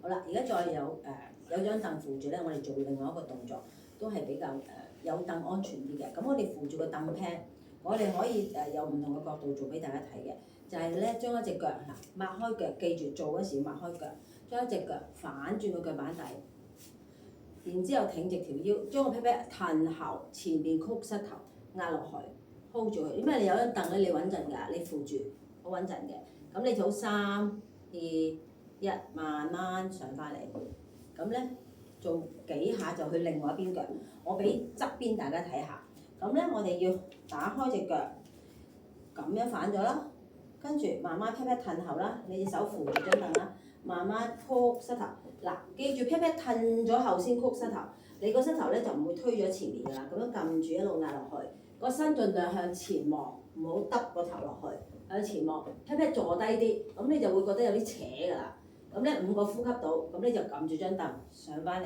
好啦，而家再有張凳扶住咧，我哋做另外一個動作，都係比較有凳安全啲嘅。咁我哋扶住個凳 pad，我哋可以有唔同嘅角度做俾大家睇嘅，就係咧將一隻腳嗱擘開腳，記住做嗰時要擘開腳，將一隻腳反轉個腳板底，然之後挺直條腰，將個 pat pat 褪後，前邊曲膝頭壓落去 hold 住佢。因為你有張凳咧，你穩陣㗎，你扶住好穩陣嘅。咁你做3、2、1，慢慢上翻嚟。咁咧做幾下就去另外一邊腳。我俾側邊大家睇下。咁咧我哋要打開隻腳，咁樣反咗啦。跟住慢慢 pat pat 褪後啦，你隻手扶住張凳啦，慢慢曲膝頭。嗱，記住 pat pat 褪咗後先曲膝頭，你個膝頭咧就唔會推咗前面㗎啦。咁樣撳住一路壓落去，個身盡量向前望，唔好耷個頭落去，向前望 pat pat 坐低啲，咁你就會覺得有啲扯㗎啦。咁咧5個呼吸到，咁你就撳住張凳上翻嚟。